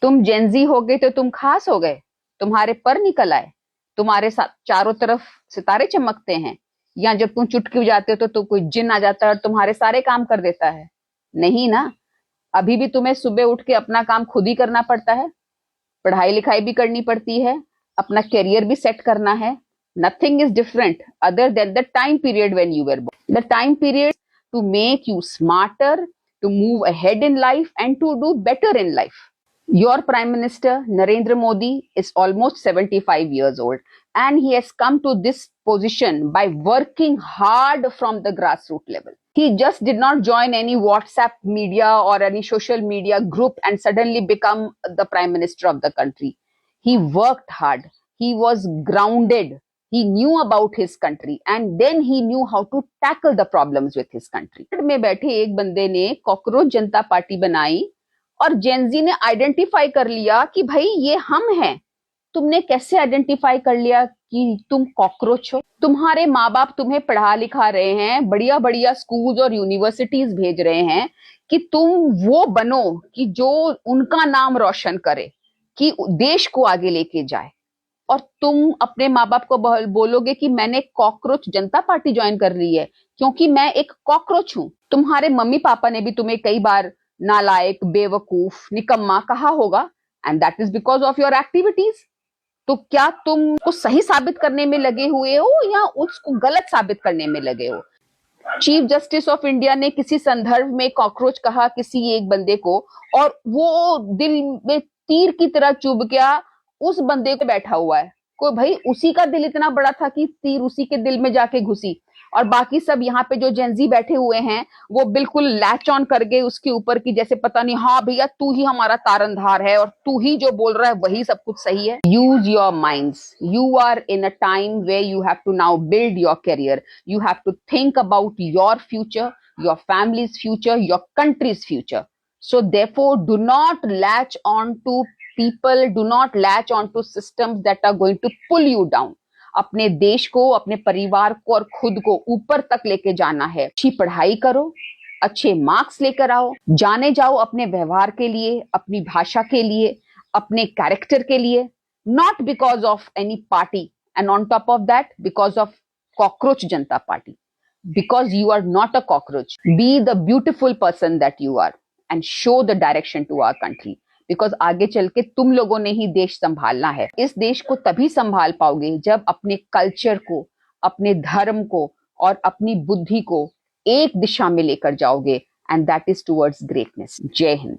तुम जेनजी हो गए तो तुम खास हो गए, तुम्हारे पर निकल आए, तुम्हारे साथ चारों तरफ सितारे चमकते हैं, या जब तुम चुटकी बजाते हो तो कोई जिन आ जाता है और तुम्हारे सारे काम कर देता है? नहीं ना। अभी भी तुम्हें सुबह उठ के अपना काम खुद ही करना पड़ता है, पढ़ाई लिखाई भी करनी पड़ती है, अपना करियर भी सेट करना है। Nothing is different other than the time period when you were born. The time period to make you smarter, to move ahead in life and to do better in life. Your Prime Minister Narendra Modi is almost 75 years old and he has come to this position by working hard from the grassroots level. He just did not join any WhatsApp media or any social media group and suddenly become the Prime Minister of the country. He worked hard. He was grounded. He knew about his country and then he knew how to tackle the problems with his country. में बैठे एक बंदे ने cockroach जनता party बनाई और Gen Z ने identify कर लिया कि भाई ये हम हैं। तुमने कैसे आइडेंटिफाई कर लिया कि तुम कॉकरोच हो? तुम्हारे माँ बाप तुम्हें पढ़ा लिखा रहे हैं, बढ़िया बढ़िया स्कूल्स और यूनिवर्सिटीज भेज रहे हैं कि तुम वो बनो कि जो उनका नाम रोशन करे, कि देश को आगे लेके जाए। और तुम अपने माँ बाप को बोलोगे कि मैंने कॉकरोच जनता पार्टी ज्वाइन कर ली है क्योंकि मैं एक कॉकरोच हूं। तुम्हारे मम्मी पापा ने भी तुम्हें कई बार नालायक, बेवकूफ, निकम्मा कहा होगा and that is because of your activities. तो क्या तुम उसको सही साबित करने में लगे हुए हो या उसको गलत साबित करने में लगे हो? चीफ जस्टिस ऑफ इंडिया ने किसी संदर्भ में कॉकरोच कहा किसी एक बंदे को और वो दिल में तीर की तरह चुभ गया, उस बंदे को बैठा हुआ है। कोई भाई उसी का दिल इतना बड़ा था कि तीर उसी के दिल में जाके घुसी, और बाकी सब यहाँ पे जो जेनजी बैठे हुए हैं वो बिल्कुल लैच ऑन कर गए उसके ऊपर की जैसे पता नहीं, हाँ भैया तू ही हमारा तारनधार है और तू ही जो बोल रहा है वही सब कुछ सही है। Use your minds. You are in a time where you have to now build your career. You have to think about your future, your family's future, your country's future. So therefore, do not latch on to people, do not latch on to systems that are going to pull you down. अपने देश को, अपने परिवार को और खुद को ऊपर तक लेके जाना है। अच्छी पढ़ाई करो, अच्छे मार्क्स लेकर आओ, जाने जाओ अपने व्यवहार के लिए, अपनी भाषा के लिए, अपने कैरेक्टर के लिए, not because of any party and on top of that because of cockroach Janata party, because you are not a cockroach. Be the beautiful person that you are and show the direction to our country. Because आगे चल के तुम लोगों ने ही देश संभालना है। इस देश को तभी संभाल पाओगे जब अपने कल्चर को, अपने धर्म को और अपनी बुद्धि को एक दिशा में लेकर जाओगे, and that is towards greatness. जय हिंद।